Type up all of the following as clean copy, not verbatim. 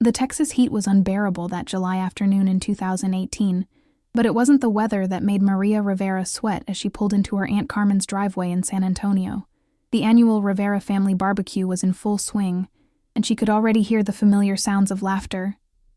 The Texas heat was unbearable that July afternoon in 2018, but it wasn't the weather that made Maria Rivera sweat as she pulled into her Aunt Carmen's driveway in San Antonio. The annual Rivera family barbecue was in full swing, and she could already hear the familiar sounds of laughter,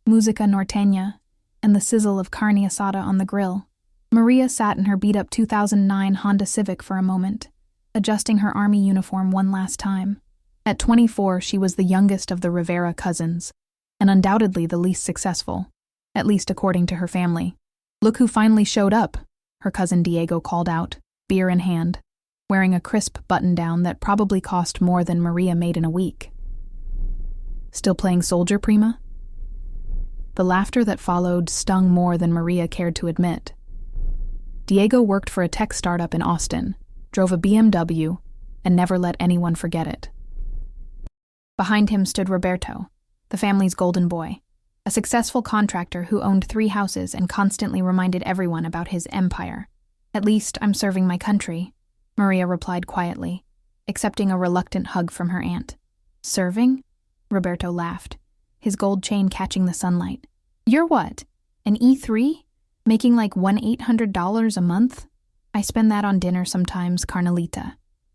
música norteña, and the sizzle of carne asada on the grill. Maria sat in her beat-up 2009 Honda Civic for a moment, adjusting her army uniform one last time. At 24, she was the youngest of the Rivera cousins, and undoubtedly the least successful, at least according to her family. "Look who finally showed up," her cousin Diego called out, beer in hand, wearing a crisp button-down that probably cost more than Maria made in a week. "Still playing soldier, Prima?" The laughter that followed stung more than Maria cared to admit. Diego worked for a tech startup in Austin, drove a BMW, and never let anyone forget it. Behind him stood Roberto, the family's golden boy, a successful contractor who owned 3 houses and constantly reminded everyone about his empire. "At least I'm serving my country," Maria replied quietly, accepting a reluctant hug from her aunt. "Serving?" Roberto laughed, his gold chain catching the sunlight. "You're what? An E3? Making like $1,800 a month? I spend that on dinner sometimes, Carnalita."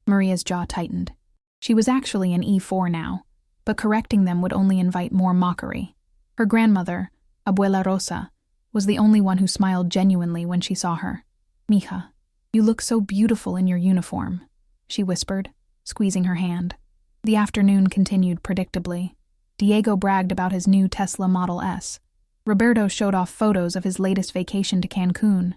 Maria's jaw tightened. She was actually an E4 now, but correcting them would only invite more mockery. Her grandmother, Abuela Rosa, was the only one who smiled genuinely when she saw her. "Mija, you look so beautiful in your uniform," she whispered, squeezing her hand. The afternoon continued predictably. Diego bragged about his new Tesla Model S. Roberto showed off photos of his latest vacation to Cancun.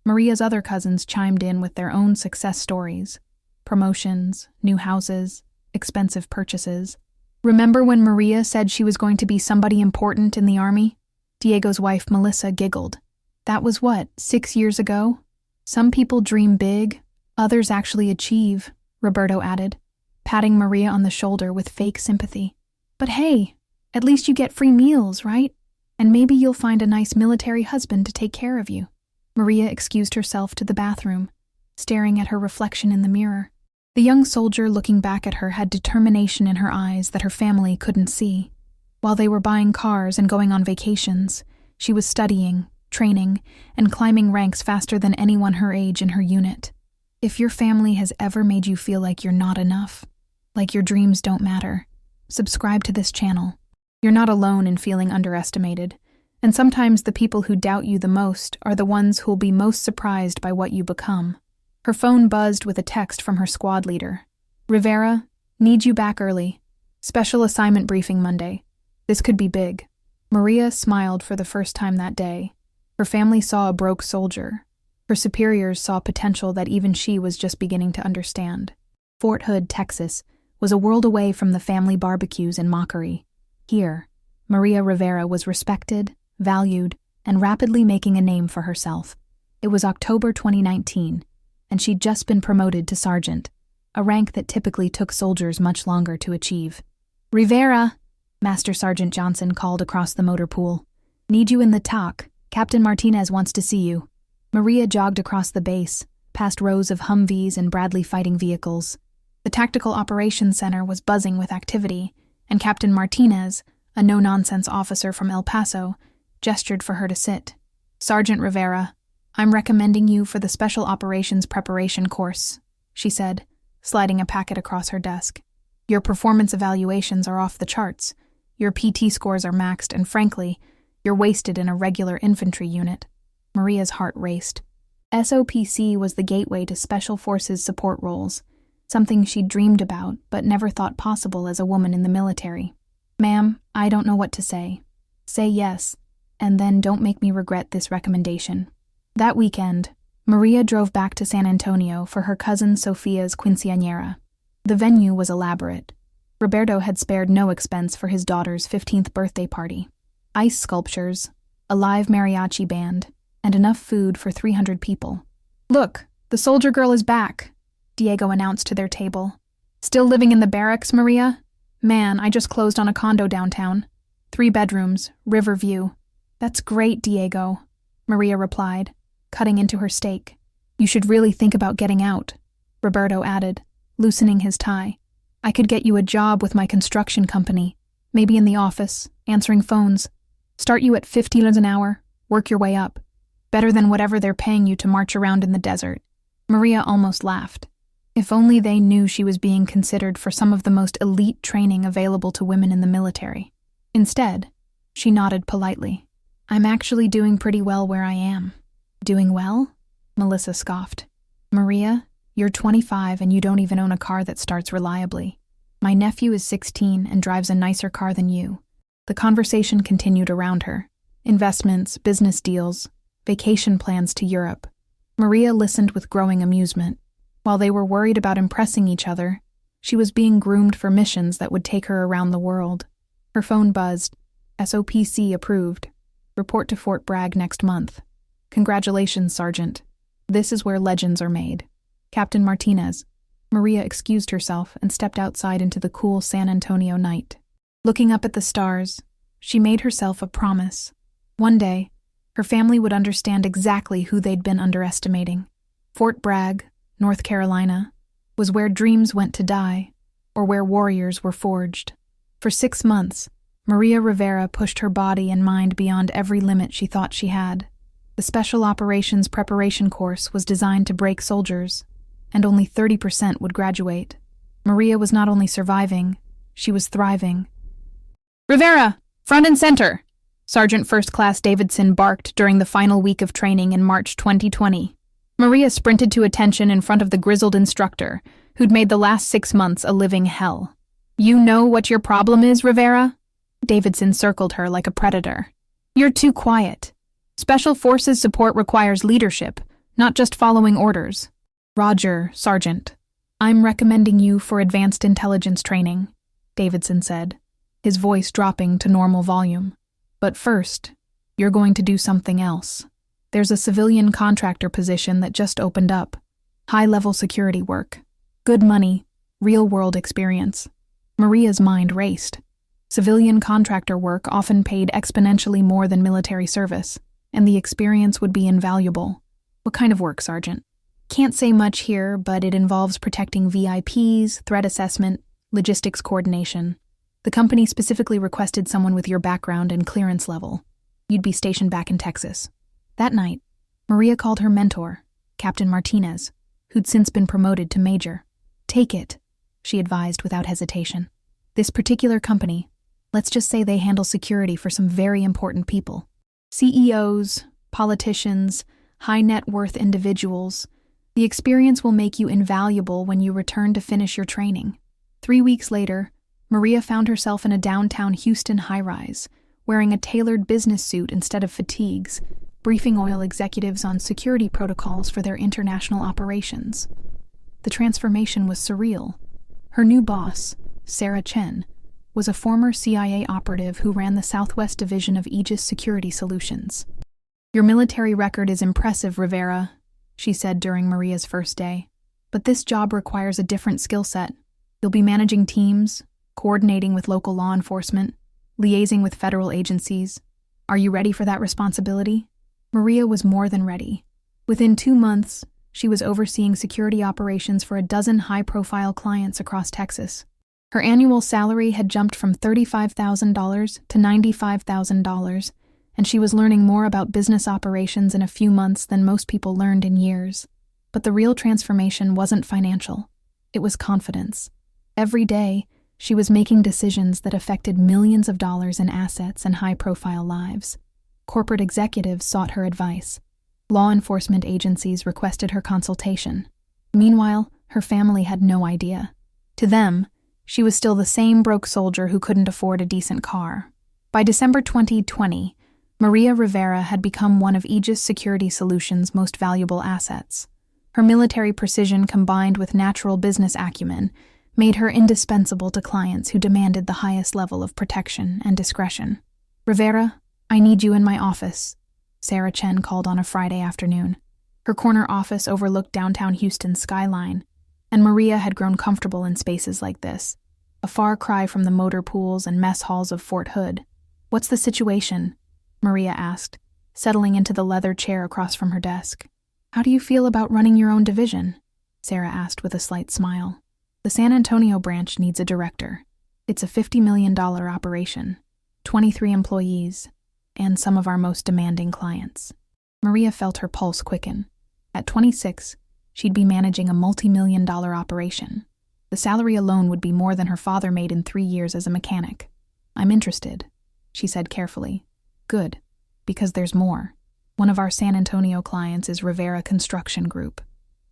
Maria's other cousins chimed in with their own success stories. Promotions, new houses, expensive purchases. "Remember when Maria said she was going to be somebody important in the army?" Diego's wife Melissa giggled. "That was what, 6 years ago? Some people dream big, others actually achieve," Roberto added, patting Maria on the shoulder with fake sympathy. "But hey, at least you get free meals, right? And maybe you'll find a nice military husband to take care of you." Maria excused herself to the bathroom, staring at her reflection in the mirror. The young soldier looking back at her had determination in her eyes that her family couldn't see. While they were buying cars and going on vacations, she was studying, training, and climbing ranks faster than anyone her age in her unit. If your family has ever made you feel like you're not enough, like your dreams don't matter, subscribe to this channel. You're not alone in feeling underestimated, and sometimes the people who doubt you the most are the ones who'll be most surprised by what you become. Her phone buzzed with a text from her squad leader. "Rivera, need you back early. Special assignment briefing Monday. This could be big." Maria smiled for the first time that day. Her family saw a broke soldier. Her superiors saw potential that even she was just beginning to understand. Fort Hood, Texas, was a world away from the family barbecues and mockery. Here, Maria Rivera was respected, valued, and rapidly making a name for herself. It was October 2019, and she'd just been promoted to sergeant, a rank that typically took soldiers much longer to achieve. "Rivera," Master Sergeant Johnson called across the motor pool. "Need you in the TOC. Captain Martinez wants to see you." Maria jogged across the base, past rows of Humvees and Bradley fighting vehicles. The Tactical Operations Center was buzzing with activity, and Captain Martinez, a no-nonsense officer from El Paso, gestured for her to sit. "Sergeant Rivera, I'm recommending you for the Special Operations Preparation course," she said, sliding a packet across her desk. "Your performance evaluations are off the charts. Your PT scores are maxed, and frankly, you're wasted in a regular infantry unit." Maria's heart raced. SOPC was the gateway to Special Forces support roles, something she'd dreamed about but never thought possible as a woman in the military. "Ma'am, I don't know what to say. Say yes, and then don't make me regret this recommendation." That weekend, Maria drove back to San Antonio for her cousin Sophia's quinceañera. The venue was elaborate. Roberto had spared no expense for his daughter's 15th birthday party. Ice sculptures, a live mariachi band, and enough food for 300 people. "Look, the soldier girl is back," Diego announced to their table. "Still living in the barracks, Maria? Man, I just closed on a condo downtown. 3 bedrooms, river view." "That's great, Diego," Maria replied, cutting into her steak. "You should really think about getting out," Roberto added, loosening his tie. "I could get you a job with my construction company. Maybe in the office, answering phones. Start you at $50 an hour, work your way up. Better than whatever they're paying you to march around in the desert. Maria almost laughed. If only they knew she was being considered for some of the most elite training available to women in the military. Instead, she nodded politely. I'm actually doing pretty well where I am. Doing well? Melissa scoffed. Maria, you're 25 and you don't even own a car that starts reliably. My nephew is 16 and drives a nicer car than you. The conversation continued around her. Investments, business deals, vacation plans to Europe. Maria listened with growing amusement. While they were worried about impressing each other, she was being groomed for missions that would take her around the world. Her phone buzzed. SOPC approved. Report to Fort Bragg next month. Congratulations, Sergeant. This is where legends are made. Captain Martinez. Maria excused herself and stepped outside into the cool San Antonio night. Looking up at the stars, she made herself a promise. One day, her family would understand exactly who they'd been underestimating. Fort Bragg, North Carolina, was where dreams went to die, or where warriors were forged. For 6 months, Maria Rivera pushed her body and mind beyond every limit she thought she had. The Special Operations Preparation Course was designed to break soldiers, and only 30% would graduate. Maria was not only surviving, she was thriving. Rivera, front and center! Sergeant First Class Davidson barked during the final week of training in March 2020. Maria sprinted to attention in front of the grizzled instructor, who'd made the last 6 months a living hell. You know what your problem is, Rivera? Davidson circled her like a predator. You're too quiet. Special Forces support requires leadership, not just following orders. Roger, Sergeant. I'm recommending you for advanced intelligence training, Davidson said, his voice dropping to normal volume. But first, you're going to do something else. There's a civilian contractor position that just opened up. High-level security work. Good money, real-world experience. Maria's mind raced. Civilian contractor work often paid exponentially more than military service, and the experience would be invaluable. What kind of work, Sergeant? Can't say much here, but it involves protecting VIPs, threat assessment, logistics coordination. The company specifically requested someone with your background and clearance level. You'd be stationed back in Texas. That night, Maria called her mentor, Captain Martinez, who'd since been promoted to major. Take it, she advised without hesitation. This particular company, let's just say they handle security for some very important people. CEOs, politicians, high net worth individuals. The experience will make you invaluable when you return to finish your training. 3 weeks later, Maria found herself in a downtown Houston high-rise, wearing a tailored business suit instead of fatigues, briefing oil executives on security protocols for their international operations. The transformation was surreal. Her new boss, Sarah Chen, was a former CIA operative who ran the Southwest Division of Aegis Security Solutions. Your military record is impressive, Rivera, she said during Maria's first day. But this job requires a different skill set. You'll be managing teams, coordinating with local law enforcement, liaising with federal agencies. Are you ready for that responsibility? Maria was more than ready. Within 2 months, she was overseeing security operations for a dozen high-profile clients across Texas. Her annual salary had jumped from $35,000 to $95,000, and she was learning more about business operations in a few months than most people learned in years. But the real transformation wasn't financial. It was confidence. Every day, she was making decisions that affected millions of dollars in assets and high-profile lives. Corporate executives sought her advice. Law enforcement agencies requested her consultation. Meanwhile, her family had no idea. To them, she was still the same broke soldier who couldn't afford a decent car. By December 2020, Maria Rivera had become one of Aegis Security Solutions' most valuable assets. Her military precision combined with natural business acumen made her indispensable to clients who demanded the highest level of protection and discretion. Rivera, I need you in my office, Sarah Chen called on a Friday afternoon. Her corner office overlooked downtown Houston's skyline, and Maria had grown comfortable in spaces like this, a far cry from the motor pools and mess halls of Fort Hood. What's the situation? Maria asked, settling into the leather chair across from her desk. How do you feel about running your own division? Sarah asked with a slight smile. The San Antonio branch needs a director. It's a $50 million operation, 23 employees, and some of our most demanding clients. Maria felt her pulse quicken. At 26, she'd be managing a multi-million-dollar operation. The salary alone would be more than her father made in 3 years as a mechanic. I'm interested, she said carefully. Good, because there's more. One of our San Antonio clients is Rivera Construction Group.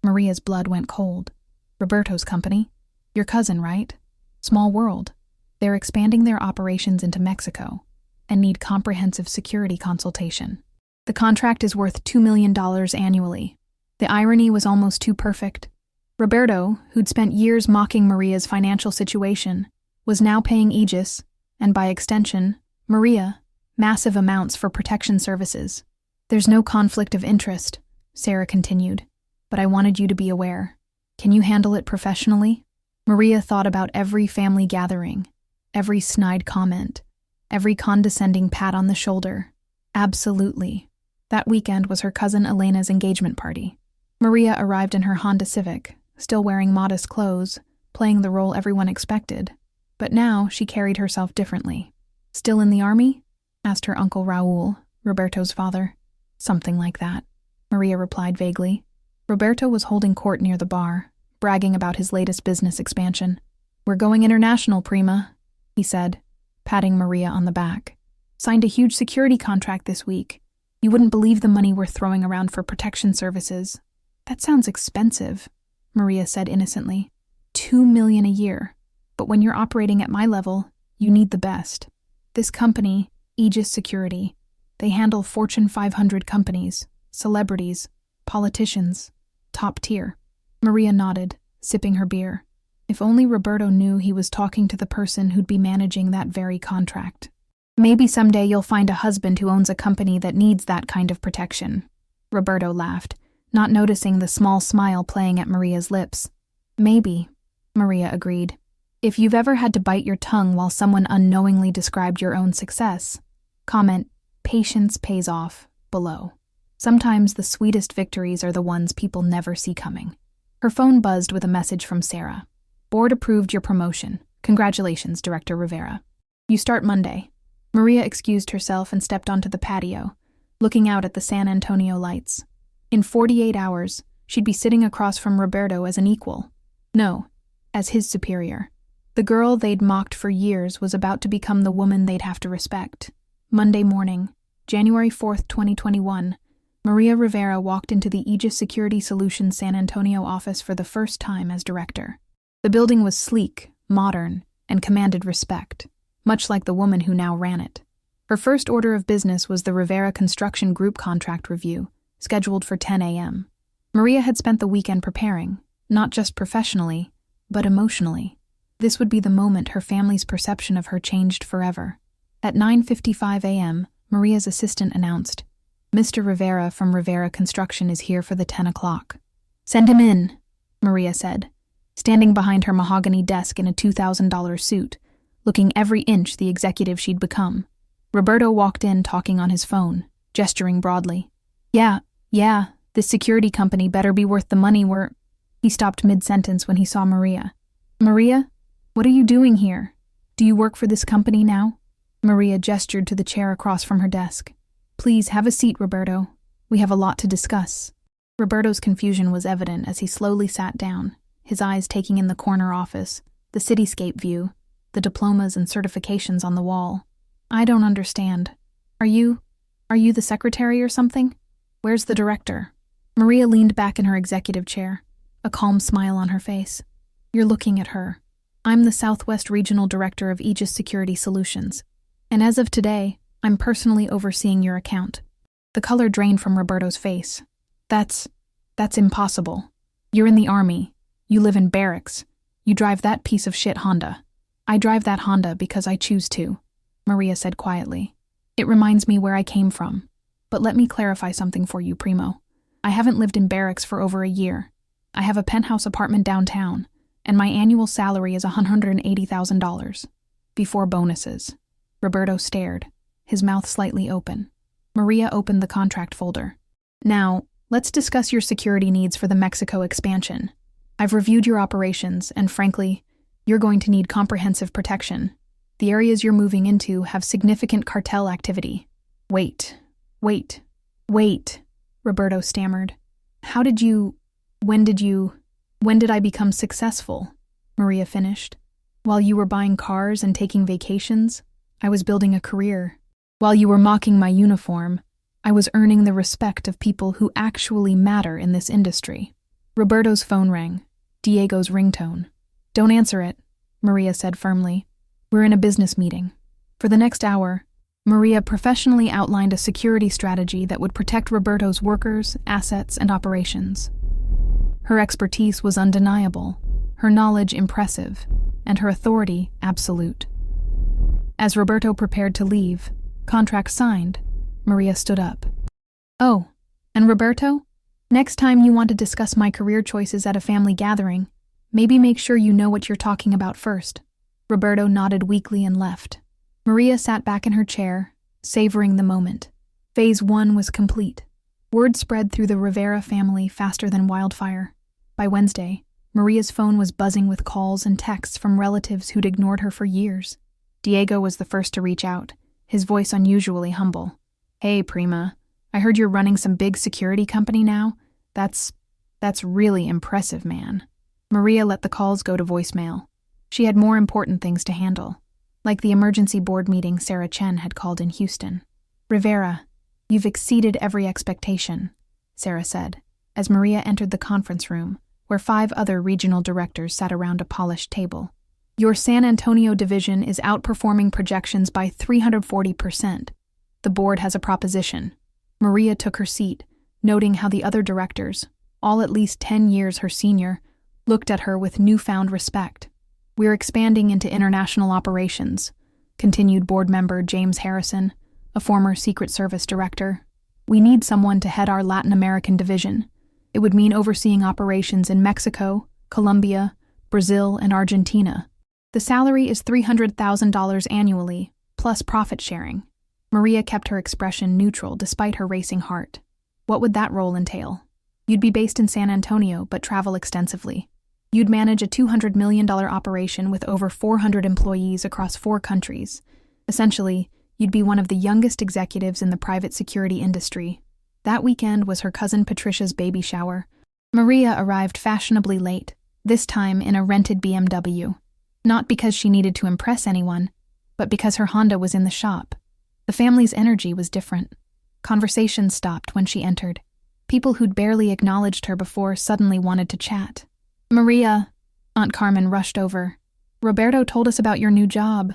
Maria's blood went cold. Roberto's company? Your cousin, right? Small world. They're expanding their operations into Mexico and need comprehensive security consultation. The contract is worth $2 million annually. The irony was almost too perfect. Roberto, who'd spent years mocking Maria's financial situation, was now paying Aegis, and by extension, Maria, massive amounts for protection services. There's no conflict of interest, Sarah continued, but I wanted you to be aware. Can you handle it professionally? Maria thought about every family gathering, every snide comment, every condescending pat on the shoulder. Absolutely. That weekend was her cousin Elena's engagement party. Maria arrived in her Honda Civic, still wearing modest clothes, playing the role everyone expected. But now she carried herself differently. Still in the army? Asked her uncle Raul, Roberto's father. Something like that, Maria replied vaguely. Roberto was holding court near the bar, bragging about his latest business expansion. We're going international, Prima, he said, patting Maria on the back. Signed a huge security contract this week. You wouldn't believe the money we're throwing around for protection services. That sounds expensive, Maria said innocently. $2 million a year. But when you're operating at my level, you need the best. This company, Aegis Security, they handle Fortune 500 companies, celebrities, politicians, top tier. Maria nodded, sipping her beer. If only Roberto knew he was talking to the person who'd be managing that very contract. Maybe someday you'll find a husband who owns a company that needs that kind of protection. Roberto laughed, not noticing the small smile playing at Maria's lips. Maybe, Maria agreed. If you've ever had to bite your tongue while someone unknowingly described your own success, comment, patience pays off, below. Sometimes the sweetest victories are the ones people never see coming. Her phone buzzed with a message from Sarah. Board approved your promotion. Congratulations, Director Rivera. You start Monday. Maria excused herself and stepped onto the patio, looking out at the San Antonio lights. In 48 hours, she'd be sitting across from Roberto as an equal. No, as his superior. The girl they'd mocked for years was about to become the woman they'd have to respect. Monday morning, January 4th, 2021, Maria Rivera walked into the Aegis Security Solutions San Antonio office for the first time as director. The building was sleek, modern, and commanded respect, much like the woman who now ran it. Her first order of business was the Rivera Construction Group contract review, scheduled for 10 a.m. Maria had spent the weekend preparing, not just professionally, but emotionally. This would be the moment her family's perception of her changed forever. At 9:55 a.m., Maria's assistant announced, Mr. Rivera from Rivera Construction is here for the 10 o'clock. Send him in, Maria said, standing behind her mahogany desk in a $2,000 suit, looking every inch the executive she'd become. Roberto walked in talking on his phone, gesturing broadly. Yeah, this security company better be worth the money we're... He stopped mid-sentence when he saw Maria. Maria, what are you doing here? Do you work for this company now? Maria gestured to the chair across from her desk. Please have a seat, Roberto. We have a lot to discuss. Roberto's confusion was evident as he slowly sat down, his eyes taking in the corner office, the cityscape view, the diplomas and certifications on the wall. I don't understand. Are you the secretary or something? Where's the director? Maria leaned back in her executive chair, a calm smile on her face. You're looking at her. I'm the Southwest Regional Director of Aegis Security Solutions, and as of today, I'm personally overseeing your account. The color drained from Roberto's face. That's impossible. You're in the army. You live in barracks. You drive that piece of shit Honda. I drive that Honda because I choose to, Maria said quietly. It reminds me where I came from. But let me clarify something for you, Primo. I haven't lived in barracks for over a year. I have a penthouse apartment downtown, and my annual salary is $180,000. Before bonuses. Roberto stared, his mouth slightly open. Maria opened the contract folder. Now, let's discuss your security needs for the Mexico expansion. I've reviewed your operations, and frankly, You're going to need comprehensive protection. The areas you're moving into have significant cartel activity. Wait, Roberto stammered. When did I become successful? Maria finished. While you were buying cars and taking vacations, I was building a career. While you were mocking my uniform, I was earning the respect of people who actually matter in this industry. Roberto's phone rang. Diego's ringtone. Don't answer it, Maria said firmly. We're in a business meeting. For the next hour, Maria professionally outlined a security strategy that would protect Roberto's workers, assets, and operations. Her expertise was undeniable, her knowledge impressive, and her authority absolute. As Roberto prepared to leave, contract signed, Maria stood up. Oh, and Roberto? Next time you want to discuss my career choices at a family gathering, maybe make sure you know what you're talking about first. Roberto nodded weakly and left. Maria sat back in her chair, savoring the moment. Phase 1 was complete. Word spread through the Rivera family faster than wildfire. By Wednesday, Maria's phone was buzzing with calls and texts from relatives who'd ignored her for years. Diego was the first to reach out, his voice unusually humble. Hey, Prima, I heard you're running some big security company now. That's really impressive, man. Maria let the calls go to voicemail. She had more important things to handle, like the emergency board meeting Sarah Chen had called in Houston. Rivera, you've exceeded every expectation, Sarah said, as Maria entered the conference room, where 5 other regional directors sat around a polished table. Your San Antonio division is outperforming projections by 340%. The board has a proposition. Maria took her seat, noting how the other directors, all at least 10 years her senior, looked at her with newfound respect. We're expanding into international operations, continued board member James Harrison, a former Secret Service director. We need someone to head our Latin American division. It would mean overseeing operations in Mexico, Colombia, Brazil, and Argentina. The salary is $300,000 annually, plus profit sharing. Maria kept her expression neutral despite her racing heart. What would that role entail? You'd be based in San Antonio, but travel extensively. You'd manage a $200 million operation with over 400 employees across 4 countries. Essentially, you'd be one of the youngest executives in the private security industry. That weekend was her cousin Patricia's baby shower. Maria arrived fashionably late, this time in a rented BMW. Not because she needed to impress anyone, but because her Honda was in the shop. The family's energy was different. Conversation stopped when she entered. People who'd barely acknowledged her before suddenly wanted to chat. Maria, Aunt Carmen rushed over. Roberto told us about your new job.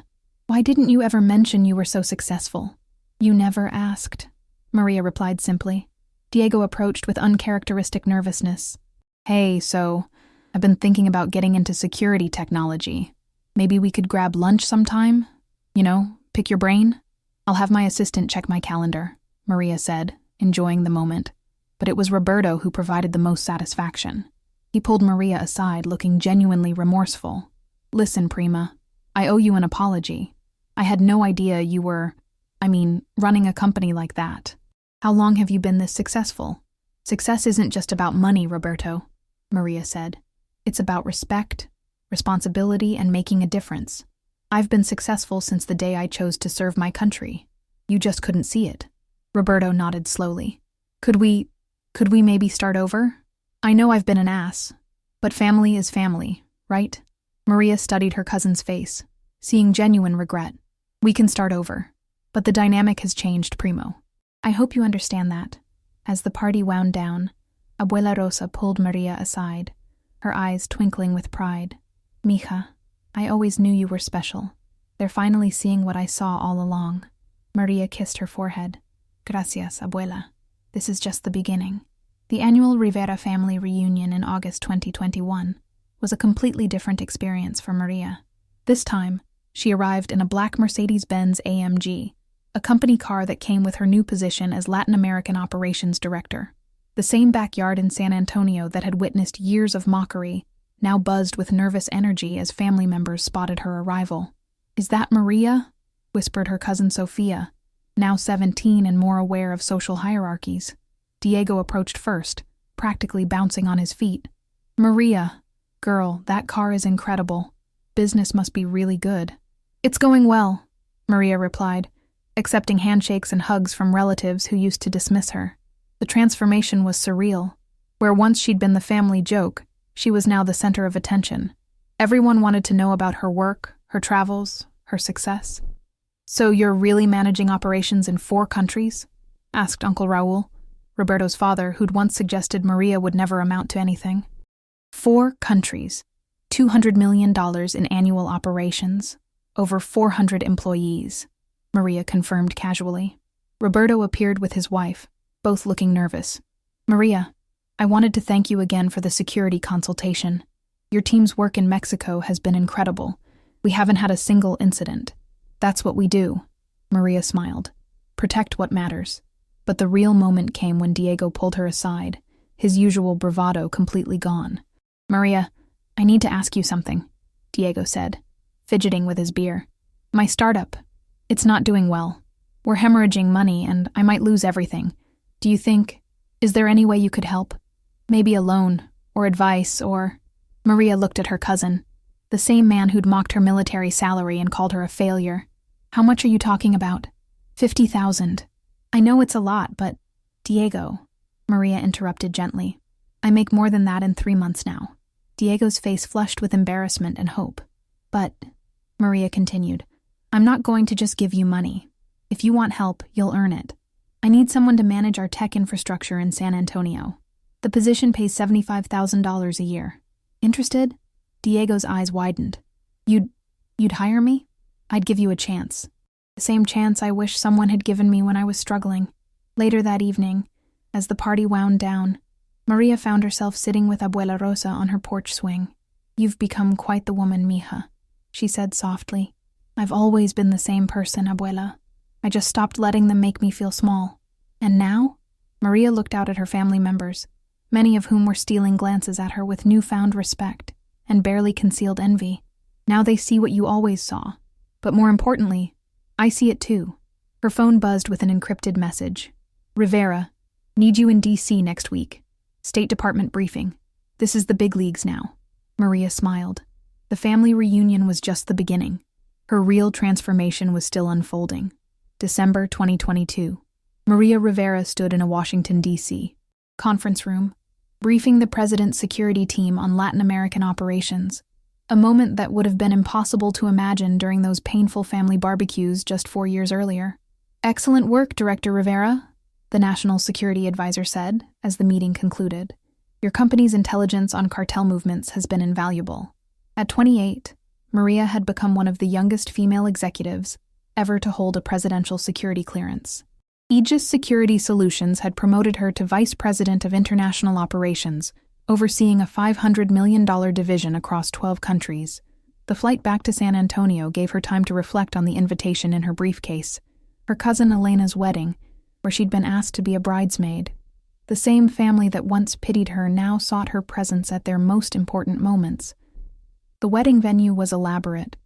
Why didn't you ever mention you were so successful? You never asked, Maria replied simply. Diego approached with uncharacteristic nervousness. Hey, so, I've been thinking about getting into security technology. Maybe we could grab lunch sometime? Pick your brain? I'll have my assistant check my calendar, Maria said, enjoying the moment. But it was Roberto who provided the most satisfaction. He pulled Maria aside, looking genuinely remorseful. Listen, Prima, I owe you an apology. I had no idea you were, running a company like that. How long have you been this successful? Success isn't just about money, Roberto, Maria said. It's about respect, responsibility, and making a difference. I've been successful since the day I chose to serve my country. You just couldn't see it. Roberto nodded slowly. Could we maybe start over? I know I've been an ass, but family is family, right? Maria studied her cousin's face, seeing genuine regret. We can start over, but the dynamic has changed, Primo. I hope you understand that. As the party wound down, Abuela Rosa pulled Maria aside, her eyes twinkling with pride. Mija, I always knew you were special. They're finally seeing what I saw all along. Maria kissed her forehead. Gracias, Abuela. This is just the beginning. The annual Rivera family reunion in August 2021 was a completely different experience for Maria. This time, she arrived in a black Mercedes-Benz AMG, a company car that came with her new position as Latin American Operations Director. The same backyard in San Antonio that had witnessed years of mockery now buzzed with nervous energy as family members spotted her arrival. Is that Maria? Whispered her cousin Sophia, now 17 and more aware of social hierarchies. Diego approached first, practically bouncing on his feet. Maria, girl, that car is incredible. business must be really good. It's going well, Maria replied, accepting handshakes and hugs from relatives who used to dismiss her. The transformation was surreal. Where once she'd been the family joke, she was now the center of attention. Everyone wanted to know about her work, her travels, her success. "So you're really managing operations in 4 countries?" asked Uncle Raul, Roberto's father, who'd once suggested Maria would never amount to anything. 4 countries, $200 million in annual operations, over 400 employees, Maria confirmed casually. Roberto appeared with his wife, both looking nervous. "Maria, I wanted to thank you again for the security consultation. Your team's work in Mexico has been incredible. We haven't had a single incident. That's what we do," Maria smiled. "Protect what matters." But the real moment came when Diego pulled her aside, his usual bravado completely gone. "Maria, I need to ask you something," Diego said, fidgeting with his beer. "My startup, it's not doing well. We're hemorrhaging money and I might lose everything. Is there any way you could help? Maybe a loan, or advice, or—" Maria looked at her cousin, the same man who'd mocked her military salary and called her a failure. "How much are you talking about?" $50,000. "I know it's a lot, but—" "Diego," Maria interrupted gently. "I make more than that in 3 months now." Diego's face flushed with embarrassment and hope. "But," Maria continued, "I'm not going to just give you money. If you want help, you'll earn it. I need someone to manage our tech infrastructure in San Antonio. The position pays $75,000 a year. Interested?" Diego's eyes widened. You'd hire me? I'd give you a chance. The same chance I wish someone had given me when I was struggling." Later that evening, as the party wound down, Maria found herself sitting with Abuela Rosa on her porch swing. "You've become quite the woman, mija," she said softly. "I've always been the same person, Abuela. I just stopped letting them make me feel small. And now?" Maria looked out at her family members, many of whom were stealing glances at her with newfound respect and barely concealed envy. "Now they see what you always saw. But more importantly, I see it too." Her phone buzzed with an encrypted message. "Rivera, need you in D.C. next week. State Department briefing. This is the big leagues now." Maria smiled. The family reunion was just the beginning. Her real transformation was still unfolding. December 2022. Maria Rivera stood in a Washington, D.C. conference room, briefing the president's security team on Latin American operations, a moment that would have been impossible to imagine during those painful family barbecues just 4 years earlier. "Excellent work, Director Rivera," the National Security Advisor said as the meeting concluded. "Your company's intelligence on cartel movements has been invaluable." At 28, Maria had become one of the youngest female executives ever to hold a presidential security clearance. Aegis Security Solutions had promoted her to Vice President of International Operations, overseeing a $500 million division across 12 countries. The flight back to San Antonio gave her time to reflect on the invitation in her briefcase, her cousin Elena's wedding, where she'd been asked to be a bridesmaid. The same family that once pitied her now sought her presence at their most important moments. The wedding venue was elaborate,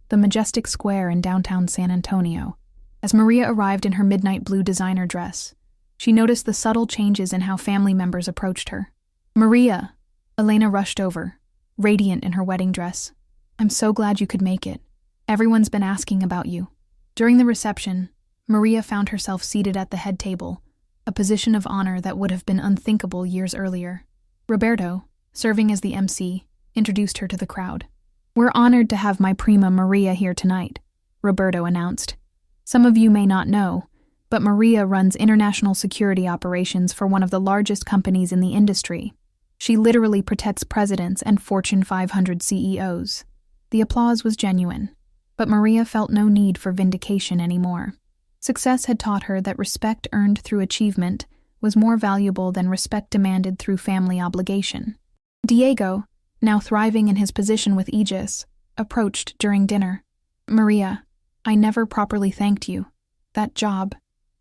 the majestic square in downtown San Antonio. As Maria arrived in her midnight blue designer dress, she noticed the subtle changes in how family members approached her. "Maria!" Elena rushed over, radiant in her wedding dress. "I'm so glad you could make it. Everyone's been asking about you." During the reception, Maria found herself seated at the head table, a position of honor that would have been unthinkable years earlier. Roberto, serving as the MC, introduced her to the crowd. "We're honored to have my prima Maria here tonight," Roberto announced. "Some of you may not know, but Maria runs international security operations for one of the largest companies in the industry. She literally protects presidents and Fortune 500 CEOs. The applause was genuine, but Maria felt no need for vindication anymore. Success had taught her that respect earned through achievement was more valuable than respect demanded through family obligation. Diego, now thriving in his position with Aegis, approached during dinner. "Maria, I never properly thanked you. That job,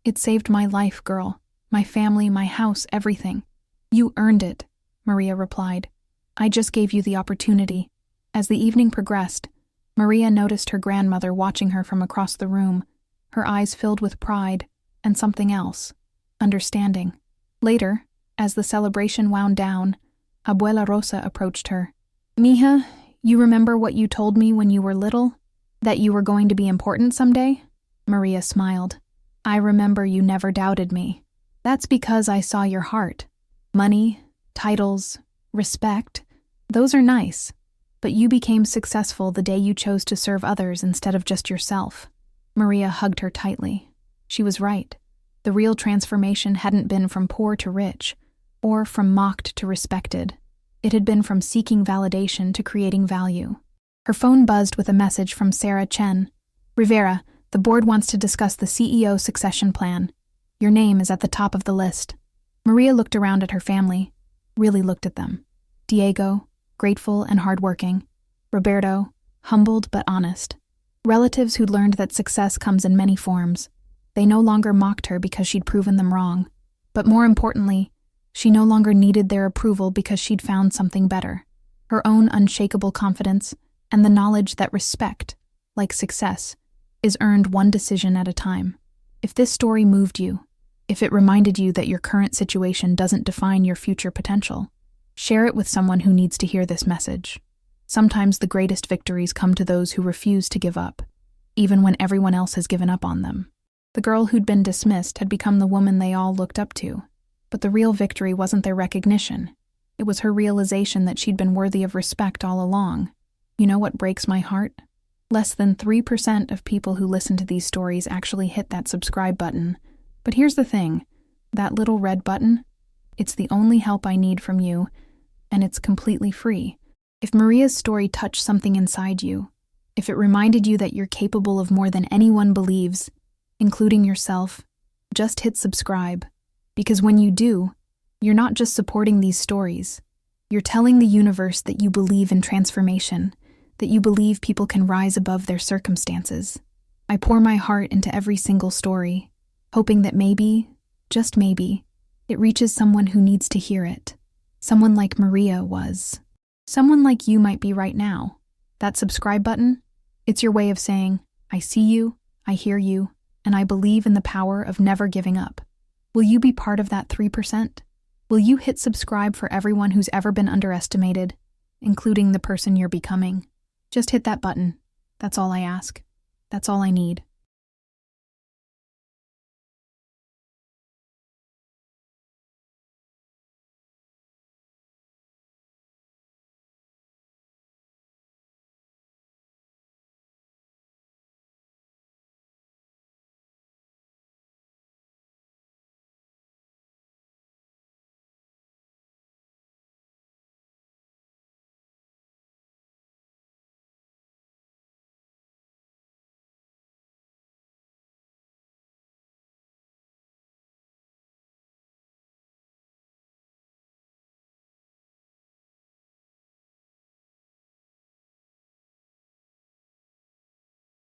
it saved my life, girl. My family, my house, everything." "You earned it," Maria replied. "I just gave you the opportunity." As the evening progressed, Maria noticed her grandmother watching her from across the room, her eyes filled with pride and something else, understanding. Later, as the celebration wound down, Abuela Rosa approached her. "Mija, You remember what you told me when you were little? That you were going to be important someday? Maria smiled. I remember you never doubted me. That's because I saw your heart. Money, titles, respect, those are nice. But you became successful the day you chose to serve others instead of just yourself. Maria hugged her tightly. She was right. The real transformation hadn't been from poor to rich, or from mocked to respected. It had been from seeking validation to creating value. Her phone buzzed with a message from Sarah Chen. Rivera, the board wants to discuss the CEO succession plan. Your name is at the top of the list. Maria looked around at her family, really looked at them. Diego, grateful and hardworking. Roberto, humbled but honest. Relatives who'd learned that success comes in many forms. They no longer mocked her because she'd proven them wrong. But more importantly, she no longer needed their approval because she'd found something better. Her own unshakable confidence and the knowledge that respect, like success, is earned one decision at a time. If this story moved you, if it reminded you that your current situation doesn't define your future potential, share it with someone who needs to hear this message. Sometimes the greatest victories come to those who refuse to give up, even when everyone else has given up on them. The girl who'd been dismissed had become the woman they all looked up to. But the real victory wasn't their recognition. It was her realization that she'd been worthy of respect all along. You know what breaks my heart? Less than 3% of people who listen to these stories actually hit that subscribe button. But here's the thing, that little red button, it's the only help I need from you, and it's completely free. If Maria's story touched something inside you, if it reminded you that you're capable of more than anyone believes, including yourself, just hit subscribe. Because when you do, you're not just supporting these stories. You're telling the universe that you believe in transformation, that you believe people can rise above their circumstances. I pour my heart into every single story, hoping that maybe, just maybe, it reaches someone who needs to hear it. Someone like Maria was. Someone like you might be right now. That subscribe button, it's your way of saying, I see you, I hear you, and I believe in the power of never giving up. Will you be part of that 3%? Will you hit subscribe for everyone who's ever been underestimated, including the person you're becoming? Just hit that button. That's all I ask. That's all I need.